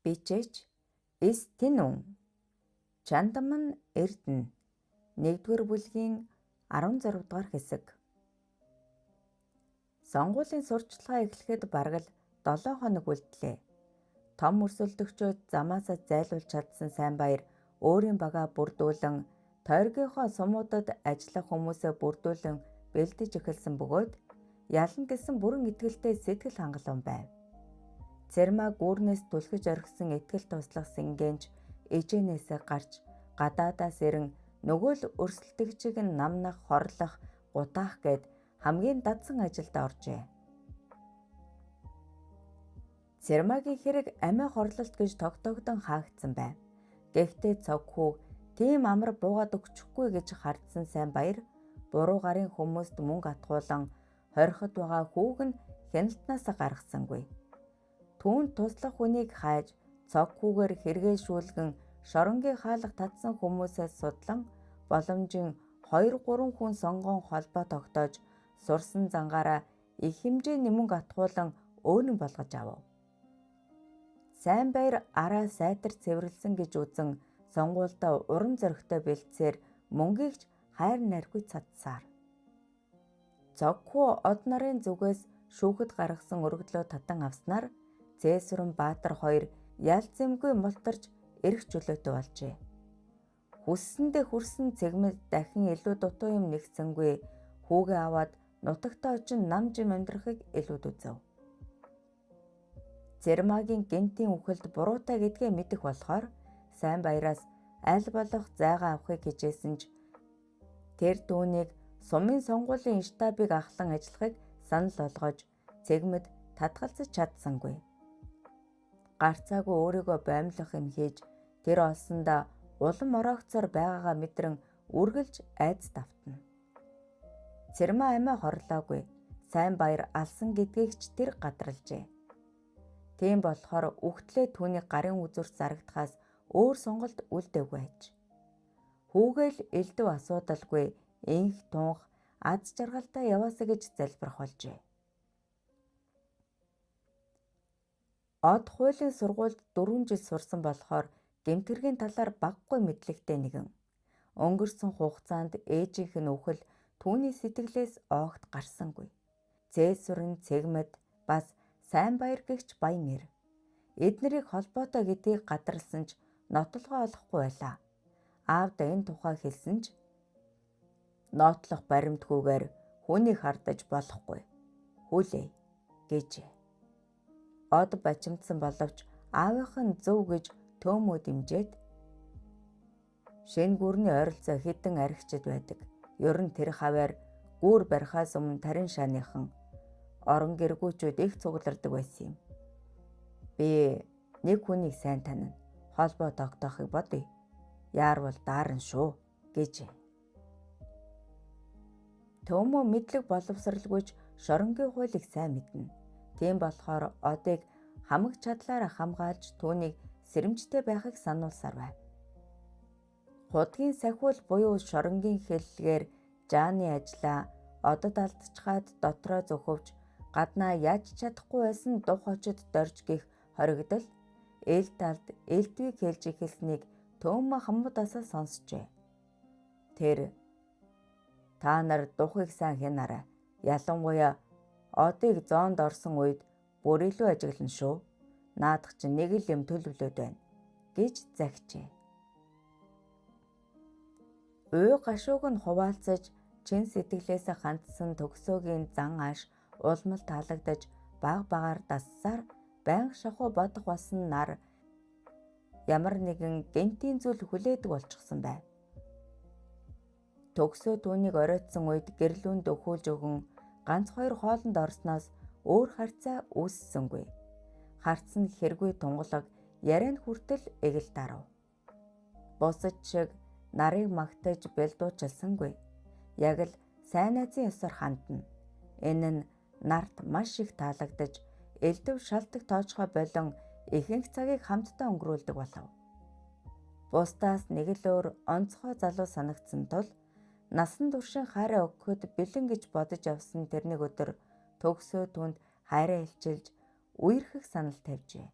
бичээч Эстинүн Чандаман Эрдэнэ 1-р бүлгийн 16 дугаар хэсэг. Сонгуулийн сурталчилгаа эхлэхэд бараг л 7 хоног үлдлээ. Том өрсөлдөгчөөд замаасаа зайлуулж чадсан сайн баяр өөрийн багаа бүрдүүлэн тойргийнхоо сумуудад ажиллах хүмүүсээ бүрдүүлэн бэлдэж эхэлсэн бөгөөд ялан гэсэн бүрэн итгэлтэй сэтгэл хангалуун байв. Цэрмаа гүүрнээс түлхэж орхисон итгэл туслах сэнгэнж ижээнээсээ гарч гадаадаас ирэн нөгөө л өрсөлдөгчийг нь намнах, хорлох, гутаах гээд хамгийн дадсан ажилд оржээ. Цэрмаагийн хэрэг амиа хорлолт гэж тогтоогдон хаагдсан байв. Гэхдээ цогхүү тийм амар буугаад өгчихгүй гэж хардсан сайн баяр буруу гарын хүмүүст мөнгө атгуулан хориход байгаа хүүг нь хяналтнаасаа гаргасангүй. Түүнд туслах хүнийг хайж цогхүүгээр хэрэгээшүүлгэн шоронгийн хаалга татсан хүмүүсээс судлан боломжийн 2-3 хүн сонгон холбоо тогтоож сурсан зангаараа их хэмжээний мөнгө атгуулан өөрийн болгож авав. Сайн баяр араа сайтар цэвэрлсэн гэж үзэн сонгуульдаа уран зоригтой бэлтсээр мөнгийг ч хайр найргүй цадцсаар. Цогхүү од нарын зүгээс шүүхэд гаргасан өргөдлөө татан авснаар Цэсүрэн Баатар хоёр ялзэмгүй мултарч эрх чөлөөтэй болжээ. Хүссэндээ хүрсэн цэгмэд дахин илүү дутуу юм нэгсэнгүй хүүгээ аваад нутагтаа очин нам жим амьдрахыг илүүд үзэв. Цэрмаагийн гэнтийн үхэлд буруутай гэдгээ мэдэх болохоор сайн баяраас аль болох зайгаа авахыг хичээсэн ч тэр түүнийг сумын сонгуулийн штабыг ахлан ажиллахыг санал болгож цэгмэд татгалзаж чадсангүй. Гарцаагүй өөрийгөө боомлох юм хийж тэр олсондоо улам ороогцоор байгаагаа мэдрэн үргэлж айдас давтна. Цэрмаа амиа хорлоогүй, сайн баяр алсан гэдгийг ч тэр гадралжээ. Тийм болохоор үхтлээ түүний гарын үзүүрт зарагдахаас өөр сонголт үлдээгүй аж. Хүүгээл элдв асуудалгүй инх тунх аз жаргалтай яваасаа гэж залбирах болжээ. Од хуулийн сургуульд 4 жил сурсан болохоор гэмтгэргийн талаар баггүй мэдлэгтэй нэгэн. Өнгөрсөн хугацаанд ээжийнх нь үхэл түүний сэтгэлээс огт гарсангүй. Цэсүрэн цэгмэд бас сайн баяр гэгч баян нэр. Эднэрийг холбоотой гэдгийг гадралсан ч нотлохоо олохгүй байлаа. Аавда энэ тухай хэлсэн ч нотлох баримтгүйгээр хүнийг хардаж болохгүй. Хүлээ гэжээ. Од бачимдсан боловч аавынх нь зөв гэж төөмөө дэмжээд шинэ гүрний ойролцоо хідэн архичд байдаг. Ер нь тэр хаваар гүүр барихаас өмнө тарин шааныхан орон гэргүүчүүд их цуглардаг байсан юм. Би нэг хүнийг сайн танина. Холбоо тогтоохыг бодъё. Яарвал даарна шүү гэжээ. Төөмөө мэдлэг боловсралгүйч шоронгийн хуулийг сайн мэднэ. Тийм болохоор одыг хамаг чадлаараа хамгаалж түүнийг сэрэмжтэй байхыг сануулсаар байв. Худгийн сахиул буюу шоронгийн хэллэгээр Жааны ажлаа одод алдчихад дотроо зөхөвж гаднаа яаж чадахгүй байсан дух очид дорж гих хоригдол эл талд элдвийг хэлж эхэлснийг Төөмөө хамуудасаа сонсжээ. Тэр та нар духыг сайн хянаарай. Ялангуяа одыг зоонд орсон үед бүр илүү ажиглана шүү. Наадах чинь нэг л юм төлөвлөд байна гэж захижээ. Уй гашууг нь хуваалцаж чин сэтгэлээсээ хандсан төгсөөгийн зан ааш улмал таалагдаж баг багаар дассаар байнга шахуу бодох болсон нар ямар нэгэн гэнтийн зүйл хүлээдэг болчихсон байв. Төгсөө түүнийг оройтсон үед гэрлүүнд өхүүлж өгөн ганц 2 хоолнд орсноос өөр харьцаа үүссэнгүй. Харцсан хэргүй тунгалаг ярианд хүртэл эгэл дарав. Бусад шиг нарыг магтаж бэлдуучилсангүй. Яг л сайн найзын ёсоор хандна. Энэ нь нарт маш их таалагдаж элдв шалтак тоочхой болон ихэнх цагийг хамтдаа өнгөрүүлдэг болов. Бусдаас нэг л өөр онцгой залуу санагдсан тул насан туршийн хайраа өгөхөд бэлэн гэж бодож явсан тэрнийг өдөр төгсөө түнд хайраа илчилж үерхэх санал тавьжээ.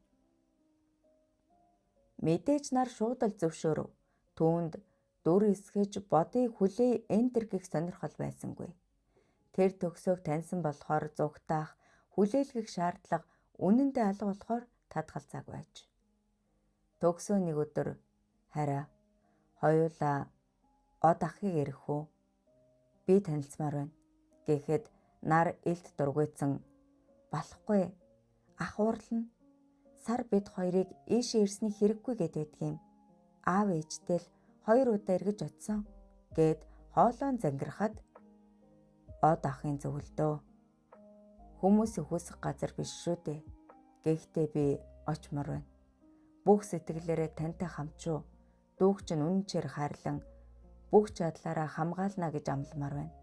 Мэдээж нар шууд л зөвшөөрөв. Түүнд дүр эсгэж бодыг хүлээе энтер гэх сонирхол байсангүй. Тэр төгсөөг таньсан болохоор зугтаах, хүлээлгэх шаардлага үнэндээ алга болохоор татгалзааг байж. Төгсөө нэг өдөр хараа хоёулаа од ахыг ярих үү? Би танилцмаар байна гэхэд нар илт дургуйцсан болохгүй ах уурлана. Сар бид хоёрыг ийшээ ирсний хэрэггүй гэдэг юм. Аав ээжтэй л 2 удаа эргэж очсон гэд хоолоон зангирахад од ахын зөвлөдөө. Хүмүүсийн хүсэх газар биш шүү дээ. Гэхдээ би очмоор байна. Бүх сэтгэлээрээ тантай хамчуу. Дүүг чинь үнэнчээр хайрлан бүх чадлаараа хамгаална гэж амламаар байна.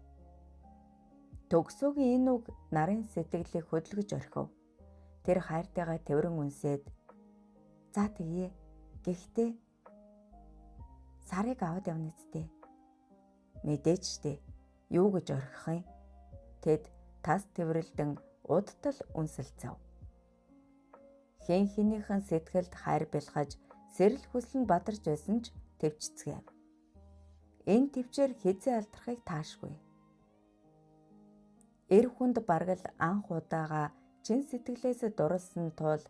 Төгсөөгийн энэ үг нарын сэтгэлийг хөдөлгөж орхив. Тэр хайртайгаа тэрэн үнсээд за тэгье. Гэхдээ сарыг аваад явна үсттэй. Мэдээж штэ. Юу гэж орхих юм? Тэд тас тэрвэрлдэн удтал үнсэлцэв. Хэн хэнийхэн сэтгэлд хайр бэлгаж сэрэл хүсэл нь бадарч байсан ч төвчцгээв. Энэ төвчээр хизээ алдрахыг таашгүй. Эр хүнд баргал анх удаага чин сэтгэлээс дурлсан тул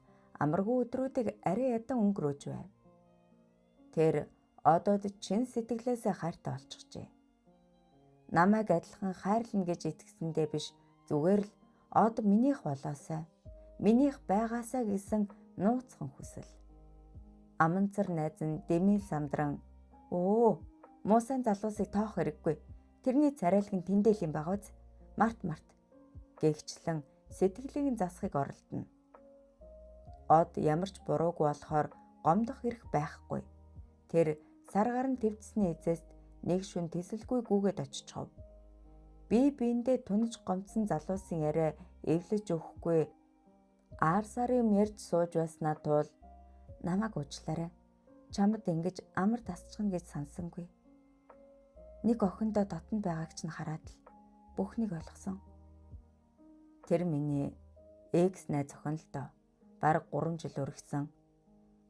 амаргүй өдрүүдийг арай ядан өнгөрөөж байв. Тэр одод чин сэтгэлээс хайртай болчихжээ. Намайг адилхан хайрлна гэж итгэсэндээ биш, зүгээр л од минийх болоосай, минийх байгаасай гэсэн нууцхан хүсэл. Аманцар найз нь дэмий самдран муусан залуусыг тоох хэрэггүй. Тэрний царайлаг нь тэндэл юм байгаа үз. Март гээгчлэн сэтгэлийн засахыг оролдоно. Од ямар ч буруугүй болохоор гомдох хэрэг байхгүй. Тэр сар гарan твцсний эзэст нэг шүн тэсэлгүй гүгээд очичхов. Би биендээ тунаж гомдсон залуусын яриа эвлэж өгөхгүй аар сарын ярьж сууж байснаа тул намайг уучлаарай. Чамд ингэж амар тасчихна гэж сансангүй. Нэг охиндоо дотнд байгааг чинь хараад л бүхнийг ойлгосон. Тэр миний экс найз охин л доо. Бараг 3 жил өргөсөн.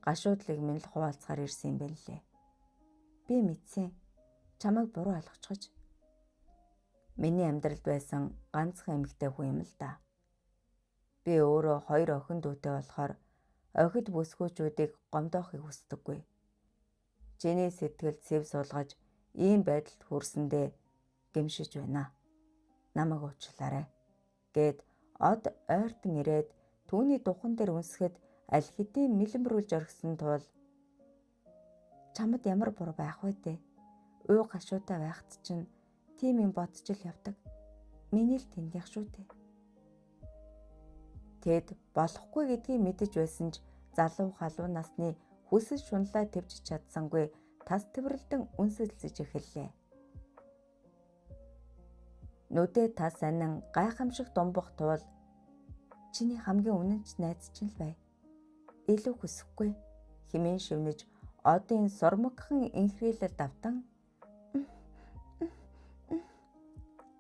Гашуудлыг минь л хуваалцахаар ирсэн юм байна лээ. Би мэдсэн. Чамайг буруу ойлгочихож. Миний амьдралд байсан ганцхан эмэгтэй хүн юм л да. Би өөрөө 2 охин дүүтэй болохоор охид бүсгүүчүүдийг гомдоохыг хүсдэггүй. Чиний сэтгэлд сэв суулгаж ийм байдалд хүрсэндээ гэмшиж байна. Намайг уучлаарай гэд од ойртон ирээд түүний духан дээр үнсэхэд аль хэдийн мэлэмрүүлж орхисон тул чамд ямар буруу байх вэ дээ? Уу гашуутай байхад чинь тийм юм бодож л явдаг. Миний л тэндих шүү дээ. Тэд болохгүй гэдгийг мэдэж байсан ч залуу халуун насны хүсэл шунлаа твж чадсангүй тас тэрвэрлдэн үнсэлцэж эхэллээ. Нүдээ тас анин гайхамшиг думбах тул чиний хамгийн үнэнч найз чинь л бай. Илүү хүсэхгүй хэмээн шивнэж одын сурмагхан инхрийлэл давтан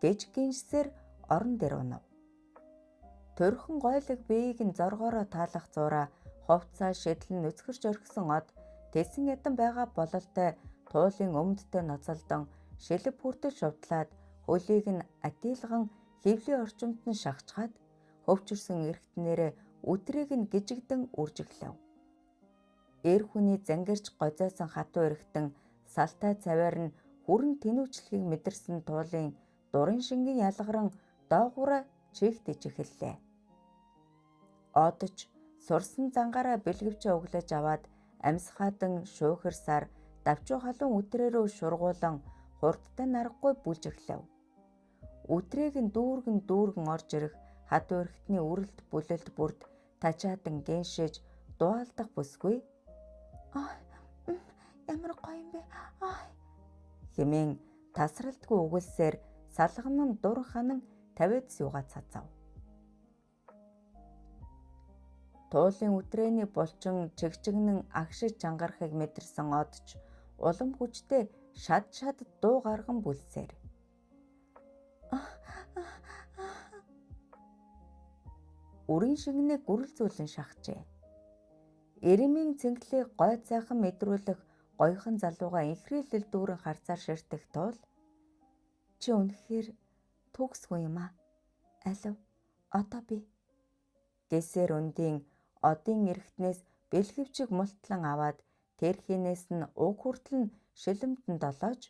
гэж гинжсээр орон дээр унав. Төрхөн гойлог биеийг нь зоргоороо таалах зураа хувцаа шидлэн нүцгэрч орхисон од тэсэн ядан байгаа бололтой туулын өмдтэй ноцолдон шилэг бүртэл шувтлаад хөлийг нь атилган хөвлийн орчимд нь шахчихад хөвчөрсөн эргэтнээрээ өдрийг нь гжигдэн үржиглэв. Эр хүний зангирч гозойсон хатуу эргэтэн салтай цаваар нь хүрэн тэнүүчлэхийг мэдэрсэн туулын дурын шингэн ялгаран доогуура чихдэж эхэллээ. Одч сурсан зангаараа бэлгэвчээ өглөж аваад амьсгаадан шуухирсаар давчуу халуун үтрээрөө шургуулан хурдтай наргагүй бүлж эхлэв. Үтрээг нь дүүргэн орж ирэх хатуу эргэтний үрэлт бүлэлт бүрд тачаадан гэншиж дуалдах бүсгүй ямар гоё юм бэ хэмээн тасралтгүй өгүүлсээр салган нь дур ханан тавиад суугаад цацав. Туулын үтрээний булчин чигчигнэн агшиж чангарахыг мэдэрсэн одч улам хүчтэй шад дуу гарган бүлсээр үрийн шингэнээ гүрэлзүүлэн шахжээ. Иремийн цэнгэлийг гой цайхан мэдрүүлэх гоёхан залууга инхрийлэл дүүрэн харцаар ширтэх тул чи үнэхээр төгс хүн юм а. Алив одоо би гэсээр өндийн одын эргэтнээс бэлгэвчиг мултлан аваад тэрхийнээс нь уг хүртэл нь шилэмтэн долоож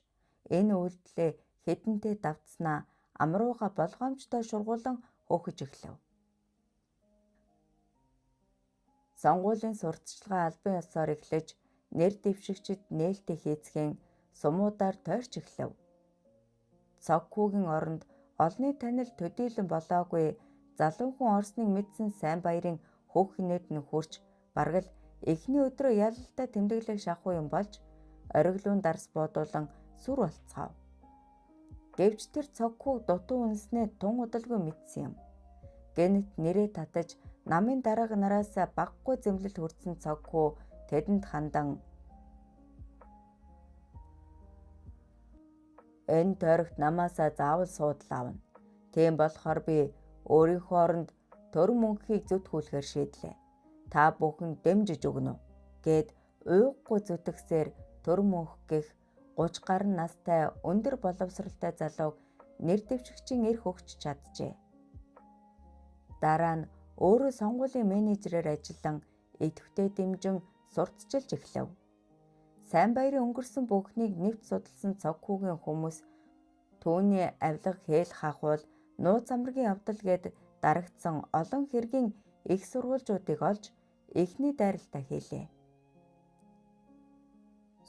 энэ үйлдэлээ хэдэнтэй давтснаа амрууга болгоомжтой шургуулан хөөхөж эхлэв. Сонгуулийн сурталчилгаа албан ёсоор эхлэж нэр дэвшигчид нээлттэй хийцгээн сумуудаар тойрч эхлэв. Цогхүүгийн оронд олны танил төдийлөн болоогүй залуу хүн орсныг мэдсэн сайн баярын хөөхнүүд нь хурч бараг л эхний өдрөө ялалтай тэмдэглэх шахуу юм болж ориглуун дарс буудуулан сүр болцгов. Гэвч тэр цогхүүг дутуу үнснээ тун удалгүй мэдсэн юм. Гэнэт нэрээ татаж намын дарга нараас баггүй зэмлэл хүртсэн цогхүү тэдэнд хандан энэ тойрогт намаасаа заавал суудал авна. Тийм болохоор би өөрийнхөө оронд төр мөнхийг зүтгүүлэхээр шийдлээ. Та бүхэн дэмжиж өгнө үү гэд уйггүй зүтгэсээр төр мөнх гих 30 гаруй настай өндөр боловсралтай залууг нэр дэвшигчийн эрх өгч чаджээ. Дараа нь өөрөө сонгуулийн менежерээр ажиллан идэвхтэй дэмжин сурталчилж эхлэв. Сайн баярын өнгөрсөн бүхнийг нэвт судалсан цогхүүгийн хүмүүс түүний авилга хээл хахуул нууц амрагийн явдал гээд дарагдсан олон хэргийн их сурвалжуудыг олж эхний дайралтаа хийлээ.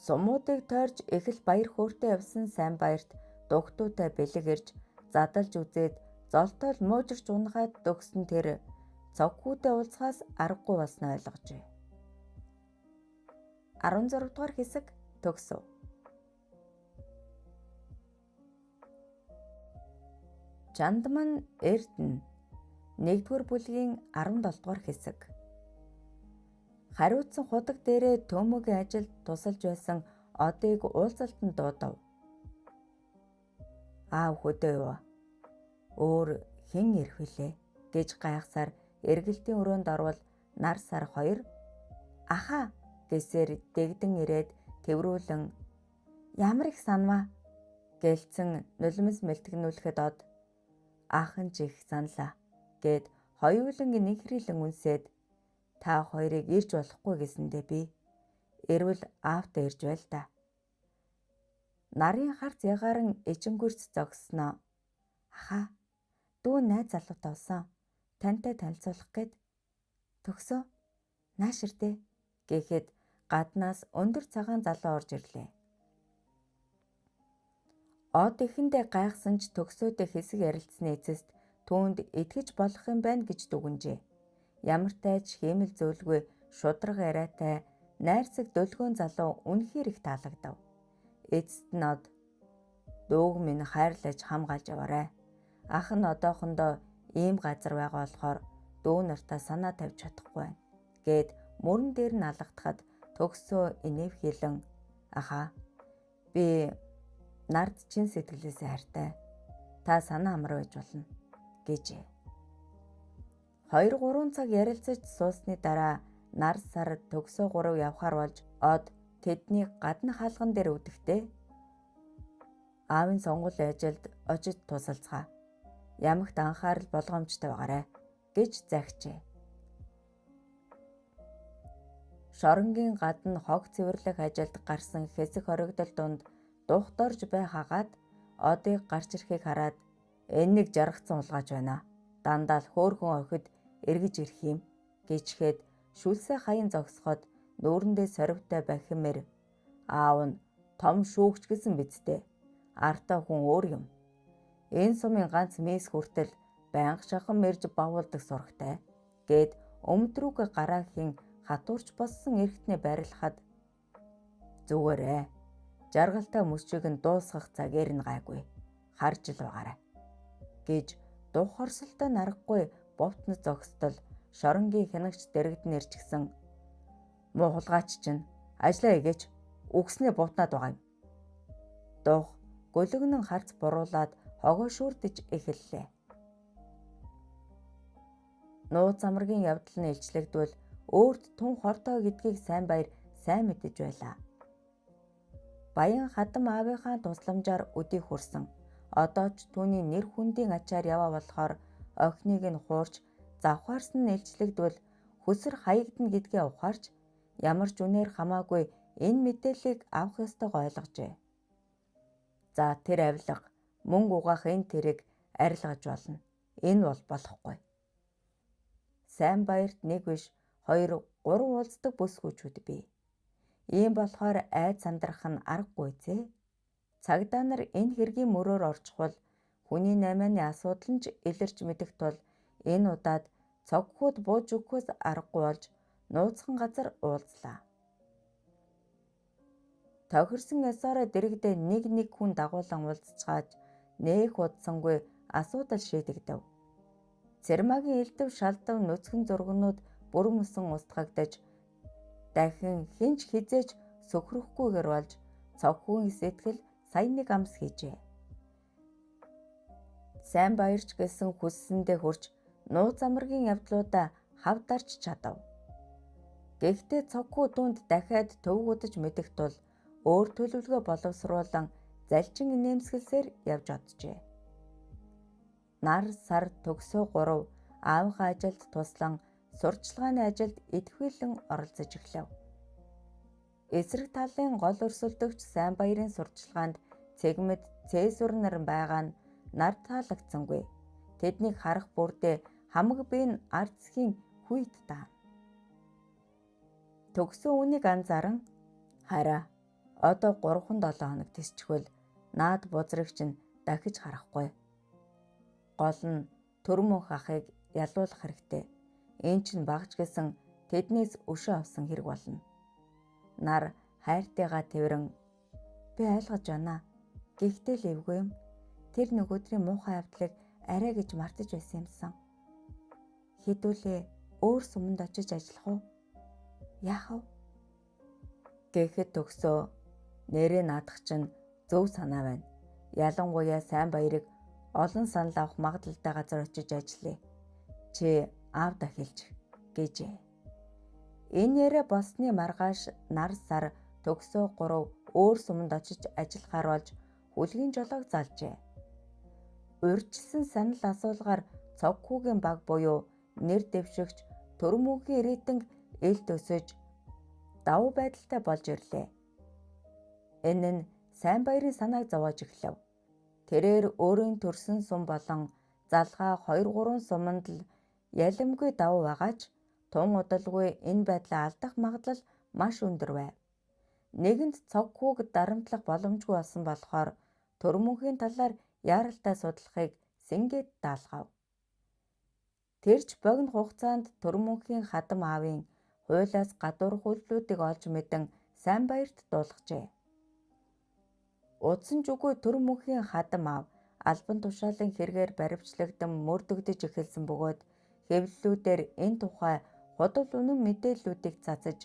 Сумуудыг тойрч их л баяр хөөртэй явсан сайн баярт дугтуутай бэлэг ирж задалж үзээд золтоол муужирч унахад төгсөн тэр цогхүүтэй уулзахаас аргагүй болсноо ойлгожээ. 16 дугаар хэсэг төгсөв. Чандман Эрдэнэ 1-р бүлгийн 17 дугаар хэсэг. Хариуцсан худаг дээрээ төмөгийн ажилд тусалж байсан одыг уулзалтанд дуудав. Аав хөдөө юу? Өөр хэн ирэх вүлээ гэж гайхсаар эргэлтийн өрөөнд орвол нар сар 2 аха гэсээр дэгдэн ирээд тэврүүлэн ямар их санаваа гэлцэн нулимс мэлтгэнүүлэхэд од ахын ч их саналаа гэд хоёуланг нэгхрийлэн үнсээд та хоёрыг ирж болохгүй гэсэндээ би эрвэл аавтаа ирж байл та. Нарын харц ягааран ичингүрц зогссноо. Аха дүү найз залуутай усан тантай танилцуулах гээд төгсөө нааширдээ гэхэд гаднаас өндөр цагаан залуу орж ирлээ. Од ихэндээ гайхсан ч төгсөөдөө хэсэг ярилцсны эцэст түүнд итгэж болох юм байна гэж дүгнжээ. Ямар тааж хиймэл зөөлгүй шудраг яриатай найрсаг дөлгөөн залуу үнэхээр их таалагдав. Эцэст нь од дүүг минь хайрлаж хамгаалж яваарай. Ах нь одоохондоо ийм газар байгаа болохоор дүү нартаа санаа тавьж чадахгүй байна гэд мөрөн дээр нь алгадахад төгсөө инэв хэлэн аха би нард чин сэтгэлээсээ хайртай. Та санаа амар байж болно гэжээ. 2-3 цаг ярилцаж суусны дараа нар сар төгсөө 3 явхаар болж од тэдний гадны хаалган дээр үдэхдээ аавын сонгуулийн ажилд очиж тусалцгаа. Ямагт анхаарал болгоомжтой байгаарай гэж захижээ. Шоронгийн гадна хог цэвэрлэх ажилд гарсан хэсэг хоригдол дунд духторж бай хагаад одыг гарч ирэхийг хараад энэ нэг жаргацсан улгаач байна. Дандаа л хөөхөн охид эргэж ирэх юм гэжгээд шүлсээ хаян зогсоход нүүрэндээ сорвтой бахимэр аав нь том шүүгч гэсэн бидтэй. Артаа хүн өөр юм. Энэ сумын ганц мис хүртэл байнга шахан мэрж бавуулдаг сурагтай гэд өмдрүүгээ гараахийн хатуурч боссон эргэтнээ барилахад зүгээрээ жаргалтай мөчийг нь дуусгах цагээр нь гайгүй харж л байгаарай гэж дух хорсолтой наргагүй бовтнод зогсдол шоронгийн хянагч дэрэгдэн ирчихсэн муу хулгайч чинь ажлаа хийгээч үгснээ бутнаад байгаа юм. Дух гөлөгнөн харц буруулаад хогоо шүрдэж эхэллээ. Нууц амрагийн явдал нь илчлэгдвэл өөрт тун хортой гэдгийг Сайнбаяр сайн мэдэж байлаа. Баян хадам аавынхаа тусламжаар өдий хүрсэн. Одоо ч түүний нэр хүндийн ачаар яваа болохоор охиныг нь хуурч завхаарсан нь илчлэгдвэл хүсэр хаягдана гэдгээ ухаарч ямар ч үнээр хамаагүй энэ мэдээллийг авах ёстойг ойлгожээ. За тэр авилга мөнгө угаах энэ тэрэг арилгаж болно. Энэ бол болохгүй. Сайнбаярт нэг биш 2, 3 уулздаг бүсгүйчүүд бий. Ийм болохоор айд сандрах нь аргагүй зэ. Цагдаа нар энэ хэргийн мөрөөр орчихвол хүний наймааны асуудал нь ч илэрч мэдэх тул энэ удаад цогхууд бууж өгөхөөс аргагүй болж нууцхан газар уулзлаа. Тохирсон ёсоороо дэрэгдээ нэг хүн дагуулan уулзцгааж нээх удсангүй асуудал шийдэгдэв. Цэрмаагийн элдв шалдав нүцгэн зургнууд бүрэн мөсөн устгагдаж дахин хинч хизээч сөхрөхгүйгээр болж цогхүүн сэтгэл сая нэг амс хийжээ. Сайнбаярч гэсэн хүссэндээ хүрч нууц амрагийн явдлуудаа хавдарч чадав. Гэхдээ цогхүү түнд дахиад төвгүүдж мэдэх тул өөр төлөвлөгөө боловсруулан залчин инээмсэглсээр явж оджээ. Нар сар төгсөө 3 аавынхаа ажилд туслан сурчлагын ажилд идэвхжүүлэн оролцож эхлэв. Эсрэг талын гол өрсөлдөгч Сайнбаярын сурчлаганд цэгмэд цээсүр нар байгаа нь нар таалагдсангүй. Тэднийг харах бүрдээ хамаг бие нь ард засгийн хүйт даа. Төгсөн үнийг анзааран хараа одоо 3-7 хоног тисчгвэл наад бузрагч нь дахиж харахгүй. Гол нь төрмөх ахыг ялуулах хэрэгтэй. Энэ чинь багч гэсэн тэднээс өшөө авсан хэрэг болно. Нар хайртайгаа тэрэн би ойлгож байна. Гэхдээ л эвгүй юм. Тэр нөгөөдрийн муухай явдлыг арай гэж мартаж байсан юмсан. Хэдүүлээ өөр суманд очиж ажиллах уу? Яах вэ? Гэхэд төгсөө нэрээ наадах чинь зөв санаа байна. Ялангуяа Сайнбаярыг олон санал авах магадлалтай газар очиж ажиллая. Чи аавда хэлж гэжээ. Энэ яриа болсны маргааш нар сар төгсөө 3 өөр суманд очиж ажиллахаар болж хүлгийн жолоог залжээ. Урьдчилсан санал асуулгаар цогхүүгийн баг буюу нэр дэвшигч Төрмөгийн ирээдэнг элд өсөж давуу байдалтай болж ирлээ. Энэ нь Сайнбаярын санааг зовоож эхлэв. Тэрээр өөрийн төрсөн сум болон залгаа 2-3 суманд л ялимгүй давуу байгаач тун удалгүй энэ байдлаа алдах магадлал маш өндөр байв. Нэгэнд цогхүүг дарамтлах боломжгүй болсон болохоор Төрмөгийн талаар яаралтай судлахыг сэнгээд даалгав. Тэрч богино хугацаанд Төрмөгийн хадам аавын хуулиас гадуурх үйлдэлүүдийг олж мэдэн Сайнбаярт дуулгажээ. Удсан ч үгүй Төрмөгийн хадам аав албан тушаалын хэрэгээр баривчлагдан мөрдөгдөж эхэлсэн бөгөөд хэвлэлүүдээр энэ тухай худал үнэн мэдээллүүдийг цацаж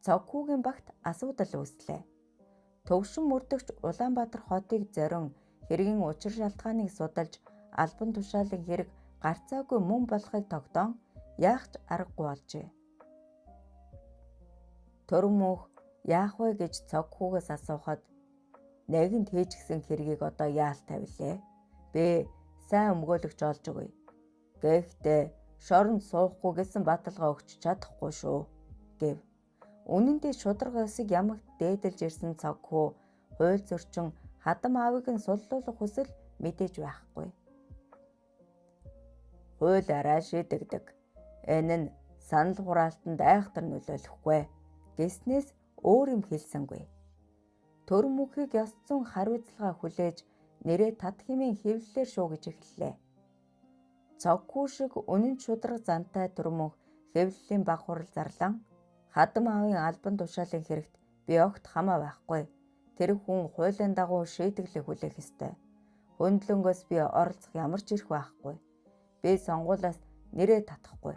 цогхүүгийн багт асуудал үүслээ. Төвшин мөрдөгч Улаанбаатар хотыг зорин хэргийн учир шалтгааныг судалж албан тушаалын хэрэг гарцаагүй мөн болохыг тогтоон яах ч аргагүй болжээ. Төрмөх яах вэ гэж цогхүүгээс асуухад нэгэнд хийжгсэн хэргийг одоо яалт тавилээ. Би сайн өмгөөлөгч олж өгье. Гэхдээ шоронд суухгүй гэсэн баталгаа өгч чадахгүй шүү гэв. Үнэн дээр шударга ёсыг ямагт дээдэлж ирсэн цогхүү хууль зөрчин хадам аавыг нь суллуулах хүсэл мэдээж байхгүй. Хууль арай шийдэгдэг. Энэ нь санал хураалтанд айхтар нөлөөлөхгүй гэснээс өөр юм хэлсэнгүй. Төрмөхийг ёс зүйн хариуцлага хүлээж нэрээ тат хэмээн хэвлэлээр шүү гэж эхэллээ. Цогхүү шиг үнэн шударга зантай Төрмөх хэвлэлийн баг хурал зарлан хадам аавын албан тушаалын хэрэгт би огт хамаа байхгүй. Тэр хүн хуулийн дагуу шийдэглээ хүлээх ёстой. Хөндлөнгөөс би оролцох ямар ч эрх байхгүй. Би сонгуулиас нэрээ татахгүй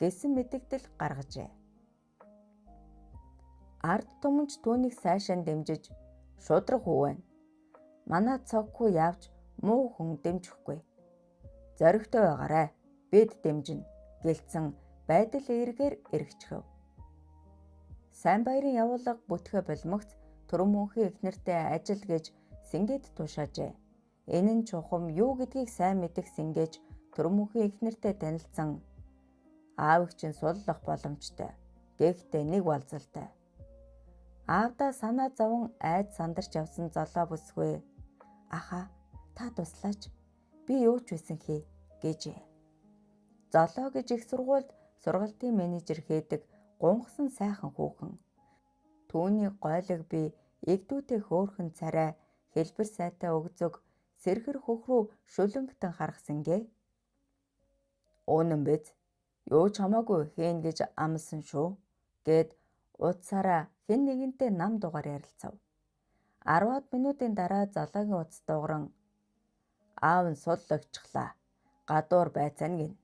гэсэн мэдэгдэл гаргажээ. Ард түмэнч түүнийг сайшаан дэмжиж шудраг хүү байна. Манай цогхүү явж муу хүн дэмжихгүй. Зоригтой байгаарай. Бид дэмжинэ гэлцэн байдал эргээр эргэжхэв. Сайн баярын явуулга бүтгэе болмогц Түрэн мөнхийн эхнэртэй ажил гэж Сингээд тушаажээ. Энэ нь чухам юу гэдгийг сайн мэдэх Сингэж Түрэн мөнхийн эхнэртэй танилцсан. Аав эх чинь суллах боломжтой. Гэхдээ нэг болзолтой. Аавдаа санаа зовон айд сандарч явсан золоо бүсгүй. Аха, та туслаач. Би юу ч байсан хий гэжээ. Золоо гэж их сургуульд сургалтын менежер хийдэг гунхсан сайхан хүүхэн. Түүний гойлог би эгдүүтэй хөөхөн царай хэлбэр сайтай өгзөг сэрхэр хөх рүү шүлэнгтэн харах Сингээ. Уунан биз. Юу ч хамаагүй хийн гэж амласан шүү гэд утсаараа хэн нэгэнтэй нам дугаар ярилцав. 10-аад минутын дараа золоогийн утас дууран аав нь суллагчглаа. Гадуур байцаана гин.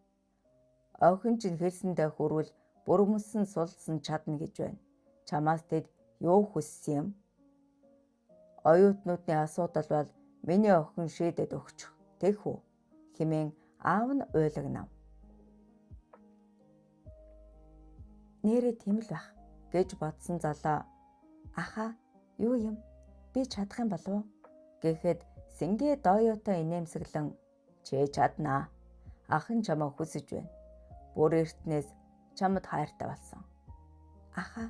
Охин чинь хэлсэндээ хүрвэл бүрмөсөн сулсан чадна гэж байна. Чамаас тэд юу хүссэн юм? Оюутнуудын асуудал бол миний охин шийдэд өгчих. Тэгэх үү? Хэмээн аав нь уйлагнав. Нэрээ тийм л байх гэж бодсон золоо. Аха, юу юм? Би чадах юм болов уу? Гэхэд Сингээ дооёотой инээмсэглэн чи чаднаа. Ах нь чамаа хүсэж байна. Бүр эртнээс чамд хайртай болсон. Аха,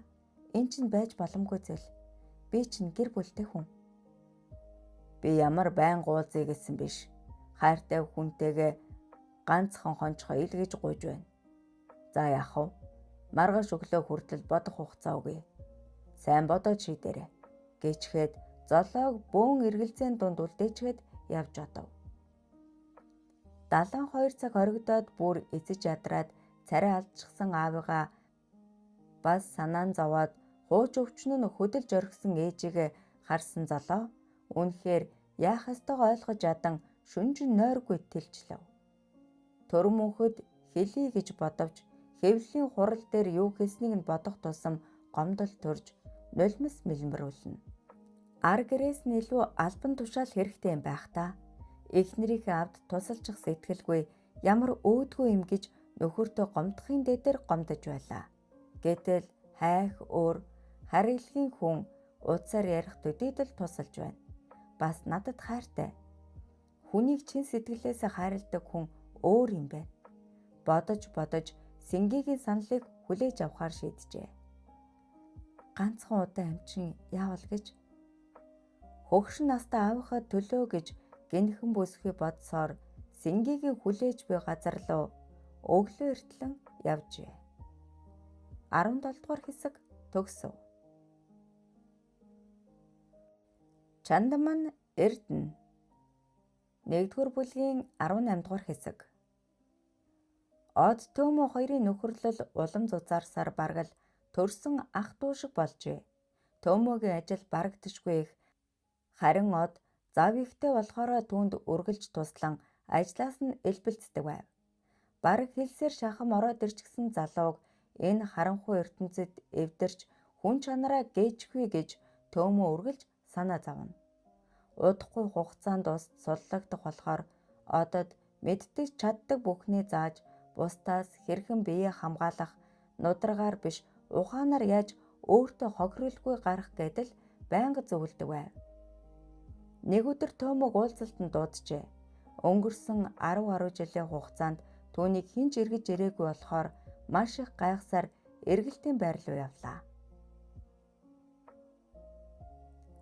эн чинь байж боломгүй зүйл. Би чинь гэр бүлтэй хүн. Би ямар байн гуулзъя гэсэн биш. Хайртай хүнтэйгээ ганцхан хончхоо илгэж гуйж байна. За яах вэ? Маргааш өглөө хүртэл бодох хугацаа өгье. Сайн бодоод шийдээрэй. Гэчгээд золоог бөөн эргэлзээний дунд үлдээчгээд явж одов. 72 цаг оргидоод бүр эцэж ядраад царай алдчихсан аавыгаа бас санаан зовоод хууч өвчнөн хөдөлж орхисон ээжигээ харсан золоо үнэхээр яах ёстойгоо ойлгож ядан шүнжин нойргүй тэлжлэв. Түрэн мөнхөд хэлий гэж бодовч хэвлэлийн хурал дээр юу хэлснийг нь бодох тусам гомдол төрж нулимс мэлмрүүлнэ. Ар гэрээс нь илүү албан тушаал хэрэгтэй юм байх та. Эхнэрийнхээ авд тусалчих сэтгэлгүй ямар өөдгөө юм гэж нөхөртөө гомдохын дээр гомдож байлаа. Гэтэл хайх өөр харилхийн хүн утсаар ярих төдийдл тусалж байна. Бас надад хайртай. Хүнийг чин сэтгэлээсээ хайрладаг хүн өөр юм байна. Бодож Сингéгийн саналыг хүлээж авахар шийджээ. Ганцхан удаа амчин яавал гэж хөгшин настай аавынхаа төлөө гэж гинхэн бүсгүй бодсоор Сингéгийн хүлээж буй газар руу өглөө эртлэн явжээ. 17 дугаар хэсэг төгсөв. Чандаман Эрдэнэ 1-р бүлгийн 18 дугаар хэсэг. Од Төмө хоёрын нөхөрлөл улам зузаарсаар бараг л төрсөн ах дүү шиг болжээ. Төмөгийн ажил барагдчихгүй их. Харин Од зав ихтэй болохоороо түүнд үргэлж туслан ажлаас нь элбэлцдэг байв. Бараг хэлсээр шахам ороод ирчихсэн залууг энэ харанхуй ертөнцид эвдэрч хүн чанараа гээжгүй гэж Төмө үргэлж санаа зовно. Удахгүй хугацаанд ус суллагдах болохоор Одод мэддэг чаддаг бүхний зааж бусдаас хэрхэн биеэ хамгаалах нудрагаар биш ухаанаар яаж өөртөө хохируулгүй гарах гэдэл байнга зөвлөдөг байв. Нэг өдөр Төмөг уулзалтанд дууджээ. Өнгөрсөн 10 гаруй жилийн хугацаанд түүнийг хинч эргэж ирээгүй болохоор маш их гайхсаар эргэлтийн байр руу явлаа.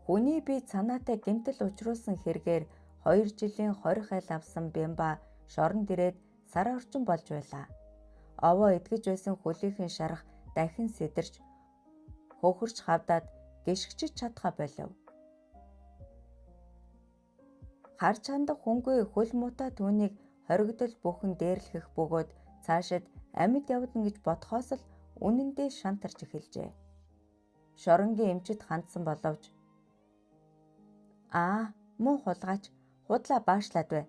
Хүний бие санаатай гэмтэл учруулсан хэрэгээр 2 жилийн 20 хайл авсан Бямба шоронд ирээд сар орчин болж байлаа. Овоо идгэж байсан хөлийнхэн шарах дахин сэтэрч хөхөрч хавдаад гიშгчиж чадхаа болов. Хар чандах хүнгүй хөл муута түүнийг хоригдол бүхэн дээрлэх бөгөөд цаашид амьд явдна гэж бодхоос л үнэндээ шантарч эхэлжээ. Шоронгийн эмчит хандсан боловч муу хулгайч худлаа баашлаад бай.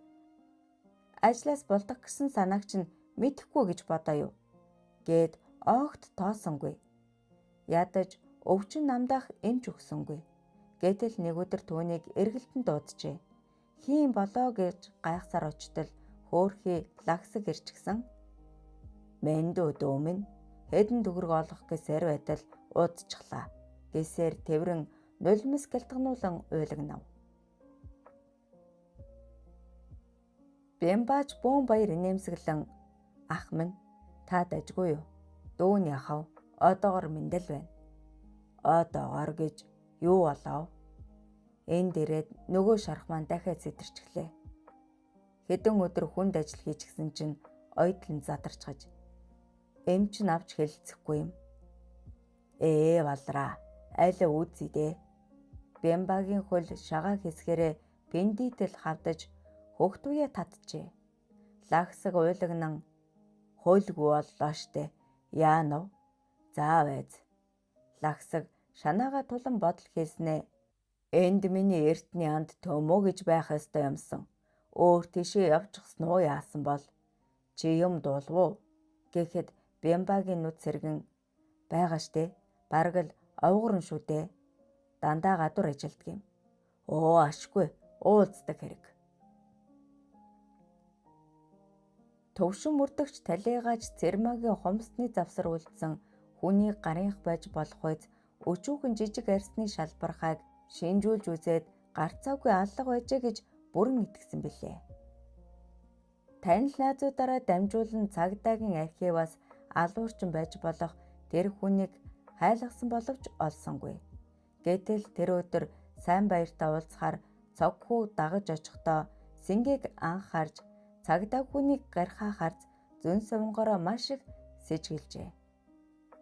Ажлаас булдах гэсэн санааг чинь мэдэхгүй гэж бодоо юу гэд огт тоосонгүй. Ядаж өвчин намдаах эмч өгсөнгүй. Гэтэл нэг өдөр түүнийг эргэлтэнд дууджээ. Хийн болоо гэж гайхсаар очтол хөөхий лагсаг ирчихсэн. Мэнд өдөө минь хэдэн төгрөг олгох гэсээр байтал уудчихлаа. Гэсээр тэврэн нулимс гэлтгнуулан уйлагнав. Бямбаач бөөн баяр инээмсэглэн ах минь та дажгүй юу? Дүүн яхав? Одоогор мэндэл байна. Одоогор гэж юу болов? Энд ирээд нөгөө шарх маань дахиад сэтэрчглээ. Хэдэн өдөр хүнд ажил хийж гисэн чинь ойдлон задарчгаж. Эмч нь авч хэлцэхгүй юм. Балраа, аль үзье дээ. Бямбаагийн хөл шагаа хэсгэрээ пендитэл хавдаж хөхтүе татжээ. Лагсаг уйлагнан хөлгүй боллоо штэ. Яанав? За байз. Лагсаг шанаага тулан бодол хийснэ. Энд миний эртний анд төмөө гэж байх ёстой юмсан. Өөр тийшээ явчихсан уу яасан бол? Чи юм дуулвуу? Гэхэд Бямбаагийн нүд сэргэн байгаа штэ. Бараг л овгорн шүү дээ. Дандаа гадуур ажилтг юм. Ашгүй. Уулздаг хэрэг. Төвшин мөрдөгч талигааж цэрмаагийн хомсны завсар үлдсэн хүний гарынх байж болох үз өчүүхэн жижиг арсны шалбархайг шинжүүлж үзээд гарцаагүй алга байжээ гэж бүрэн итгэсэн билээ. Танил найзуудаараа дамжуулан цагдаагийн архиваас алуурчин байж болох тэр хүнийг хайлгсан боловч олсонгүй. Гэтэл тэр өдөр сайн баяртай уулзахаар цогхүү дагаж очихдоо Сингийг анх харж цагдаа хүнийг гархаа харж зүүн сувнгаараа маш их сэжгэлжээ.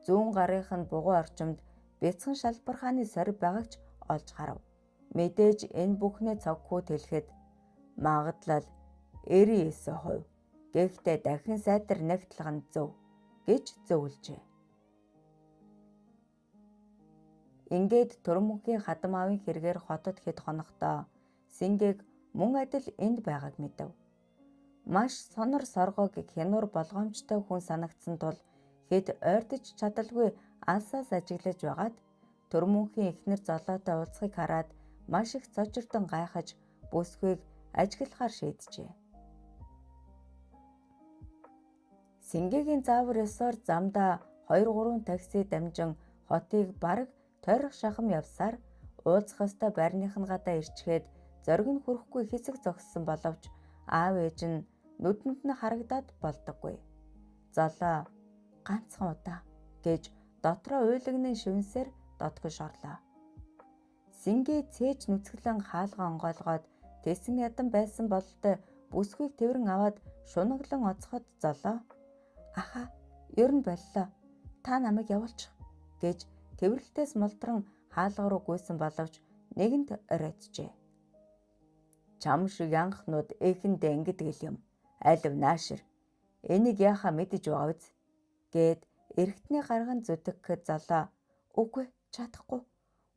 Зүүн гарынх нь бугуун орчимд бяцхан шалбархааны сорив байгаагч олж харав. Мэдээж энэ бүхнээ цогхүү тэлэхэд магадлал 99%. Гэхдээ дахин сайтар нэгтлэх нь зөв гэж зөвлөжээ. Ингээд Төрмөнхийн хадам аавын хэрэгээр хотод хэд хонохдоо Сингийг мөн адил энд байгааг мэдэв. Маш сонор соргоог хянуур болгоомжтой хүн санагдсан тул хэд ойртож чадалгүй алсаас ажиглаж байгаад Төрмөнхийн эхнэр золоотой уулзахыг хараад маш их цочирдон гайхаж бүсгүйг ажиглахаар шийджээ. Сингигийн заавар ёсоор замдаа 2-3 такси дамжин хотыг бараг тойрох шахам явсаар уулзах ёстой байрных нь гадаа ирчгээд зориг нь хүрэхгүй хэсэг зогссон боловч аав ээж нь нүдэнд нь харагдаад болдоггүй. Золоо ганцхан удаа гэж дотроо уйлагнын шивнсээр дотгош орлоо. Сингээ цээж нүцгэлэн хаалга онгойлгоод тэсэн ядан байсан бололтой бүсгүйг тэврэн аваад шунаглан оцоход золоо аха ер нь боллоо. Та намайг явуулчих гэж тэврэлтээс мултран хаалга руу гүйсэн боловч нэгэнт оройтжээ. Чам шиг янхнууд эхэндээ ингэдэг юм. Алив наашир. Энийг яхаа мэдэж байгаа биз? Гэд эргэтний гарган зүтгэхэд золоо үгүй чадахгүй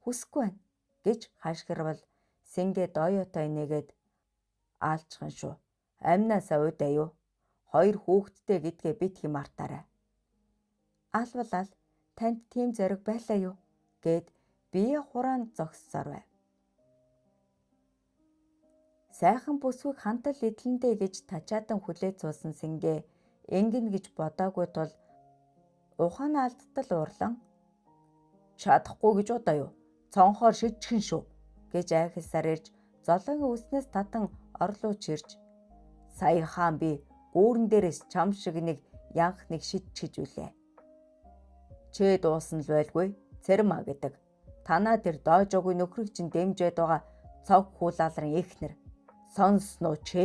хүсэхгүй байна гэж хашгирвал Сингээ доётой нэгээд аалчхан шүү. Амнаасаа уйдаа юу? 2 хүүхэдтэй гэдгээ битгий мартаарай. Алвал танд тийм зориг байлаа юу? Гэд бие хураан зогссоор байв. Сайхан бүсгүйг хантал эдлэндээ гэж тачаадан хүлээж суусан Сингээ ингэн гэж бодоогүй тул ухаан алдтал уурлан чадахгүй гэж удаа юу? Цонхоор шидчихэн шүү гэж айхсаар ирж золоогийн үснээс татан орлуу чирж саяхан би гүүрэн дээрээс чам шиг нэг янхныг шидчихэж үлээ. Чэ дуусан л байлгүй цэрмаа гэдэг. Танаа тэр доожоогүй нөхрийг чинь дэмжээд байгаа цог хуулаалрын эхнэр сонсноо чэ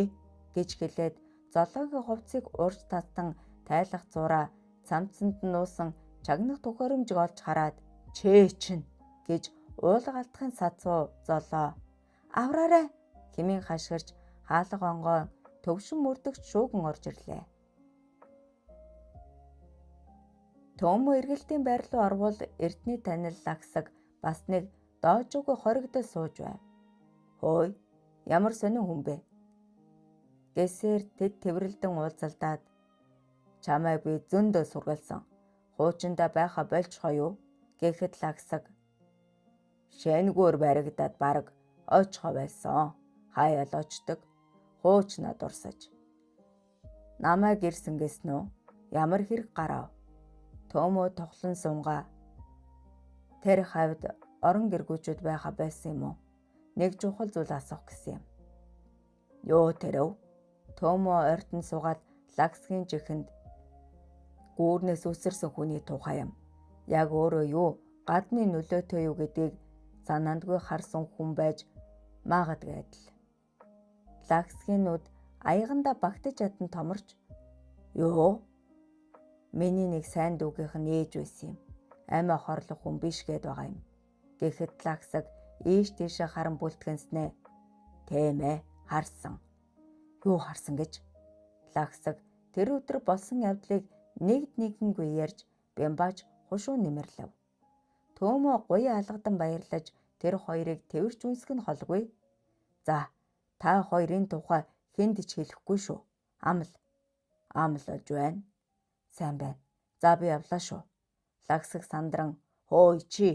гэж хэлээд золоогийн хувцсыг урж татан тайлах зураа цамцанд нь нуусан чагнах төхөөрөмжийг олж хараад чэ чин гэж уулга алдахын сацуу золоо авраарай хэмээн хашгирч хаалга онгоо төвшин мөрдөгч шууган орж ирлээ. Төмө эргэлтийн байр руу орвол эртний танил лагсаг бас нэг доожоогүй хоригдол сууж байв. Хөөе, ямар сонин хүн бэ? Гэсээр тэд тэврэлдэн уулзалдаад чамайг би зөндөө сургалсан. Хуучиндаа байха болчихоо юу? Гэхэд лагсаг шэнгүүр баригдаад бараг очихоо байсан. Хаяал очдөг. Хуучнаа дурсаж. Намайг ирсэн гэснүү? Ямар хэрэг гарав? Төөмөө тоглон сунгаа. Тэр хавьд орон гэргүүчүүд байгаа байсан юм уу? Нэг чухал зүйл асуух гэсэн юм. Юу тэрв? Төөмөө ойртон суугаад Лагсгийн чихэнд гүүрнээс үсэрсэн хүний тухай юм. Яг өөрөө юу гадны нөлөөтэй юу гэдгийг санаандгүй харсан хүн байж магадгүй адил. Лагсгийн нүд аяганда багтаж чадан томорч юу? Миний нэг сайн дүүгийнх нь ээж байсан юм. Амиа хорлох хүн биш гээд байгаа юм. Гэхэд Лагсаг ийш тийшээ харан бүлтгэнснэ. Тийм ээ, харсан. Юу харсан гэж? Лагсаг тэр өдөр болсон явдлыг нэгэнгүй ярьж Бямбаж хушуу нэмэрлэв. Төөмөө гоё алгадан баярлаж тэр хоёрыг тэрвэрч үнсэх нь холгүй. За, та хоёрын тухай хэнд ч хэлэхгүй шүү. Амл болж байна. Сайн байна. За би явлаа шүү. Лагсаг сандран хөөе чи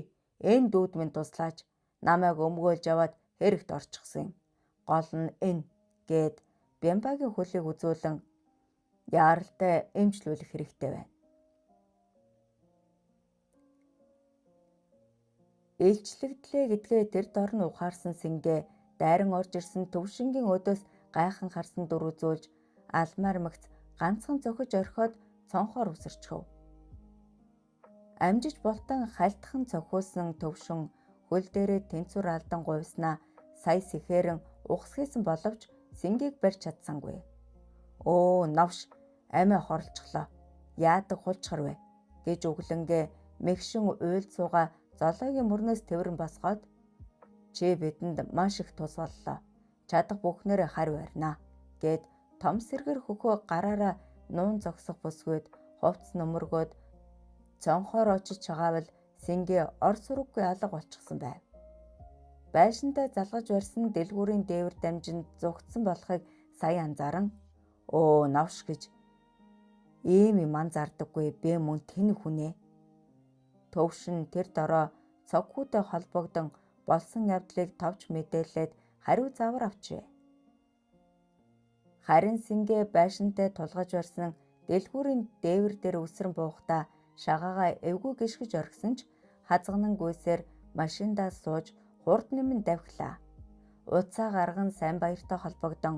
энэ дүүд минь туслаач. Намайг өмгөөлж яваад хэрэгт орчихсон юм. Гол нь энэ гээд Бямбагийн хөлийг үзүүлэн яаралтай эмчлүүлэх хэрэгтэй байна. Илчлэгдлээ гэдгээ тэр дорн ухаарсан Сингээ дайран орж ирсэн төвшингийн өдөөс гайхан харсан дүр үзүүлж алмаар мэгц ганцхан зохиж орхиод цонхоор үсэрчхөв. Амжиж болтон хальтхан цохиулсан төвшин хөл дээрээ тэнцвэр алдан гуйснаа сая сэхээрэн ухсхийсэн боловч Сингийг барьж чадсангүй. Өө навш амиа хорлцглоо. Яадаг хулчхар вэ гэж өглөнгээ мэгшин уйлд сууга золоогийн мөрнөөс тэврэн босгоод чи бидэнд маш их тус боллоо. Чадах бүхнээрээ харь барьнаа гэд том сэргэр хөхөө гараараа нуун зогсох бүсгүйд хувцс нөмөргөөд цонхоор очиж чагаавал Сингээ ор сүрэггүй алга болчихсон байв. Байшинтай залгаж барьсан дэлгүүрийн дээвэр дамжинд зүгтсэн болохыг сая анзааран өө навш гэж ийм юм анзаардаггүй бэ мөн тэнэг хүнээ. Төвшин тэр дороо цогхүүтэй холбогдсон болсон явдлыг товч мэдээлээд хариу завар авчээ. Харин Сингээ байшинтай тулгаж барьсан дэлгүүрийн дээвэр дээр үсрэн буухдаа шагаагаа эвгүй гიშгэж орхисон ч хазганангүйсээр машиндаа сууж хурд нэмэн давхилаа. Уцаа гарган сайн баяртай холбогдсон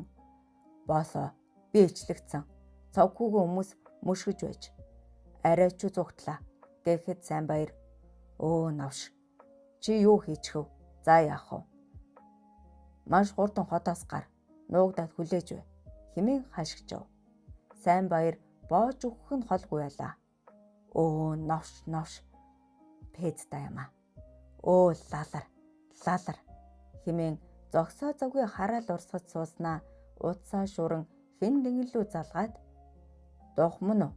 боосоо би ичлэгдсэн. Цогхүүгийн хүмүүс мөшгөж байж арай ч зүгтлаа гэхэд сайн баяр өө навш чи юу хийчихв? За яах вэ? Маш хурдан хотоос гар нуугдаад хүлээж бай хэмээн хашгичв. Сайн баяр боож өгөх нь холгүй байлаа. Өө навш пэз даймаа. Өө лалар хэмээн зогсоо завгүй хараал урсгаж сууснаа утсаа шууран хэн нэгэн лүү залгаад дох мөн үү?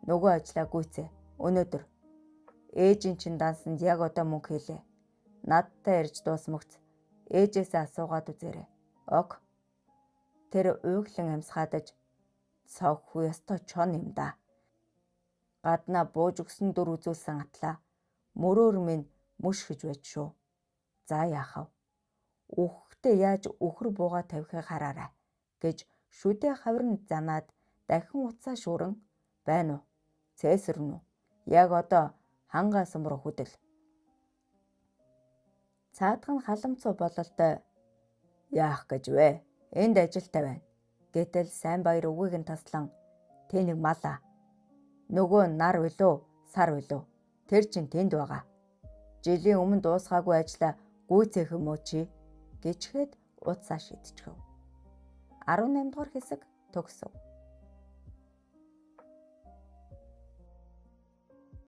Нөгөө ажлаа гүйцээ. Өнөөдөр ээжийн чин дансанд яг одоо мөнгө хийлээ. Надтай ярьж дуусмагц ээжээсээ асуугаад үзээрэй. Ок. Тэр уйглан амсгаадаж цоггүй ёстой чон юм да. Гаднаа бууж өгсөн дүр үзүүлсэн атлаа. Мөрөөр минь мөшгөж байж шүү. За яахав? Үхэхдээ яаж үхэр бууга тавихыг хараарай гэж шүдэ хаврын занаад дахин уцаа шууран байна уу? Цээсэрнэ үү? Яг одоо хангаа сумруу хөдөл. Цаадхан халамцуу бололтой яах гэж вэ? Энд ажилтай байна. Гэтэл сайн баяр өвгүйг нь таслан тэнэг малаа. Нөгөө нар билүү, сар билүү? Тэр чин тэнд байгаа. Жилийн өмнө дуусгаагүй ажлаа гүйцээх юм уу чи? Гэчгээд уцаа шидчихв. 18 дугаар хэсэг төгсөв.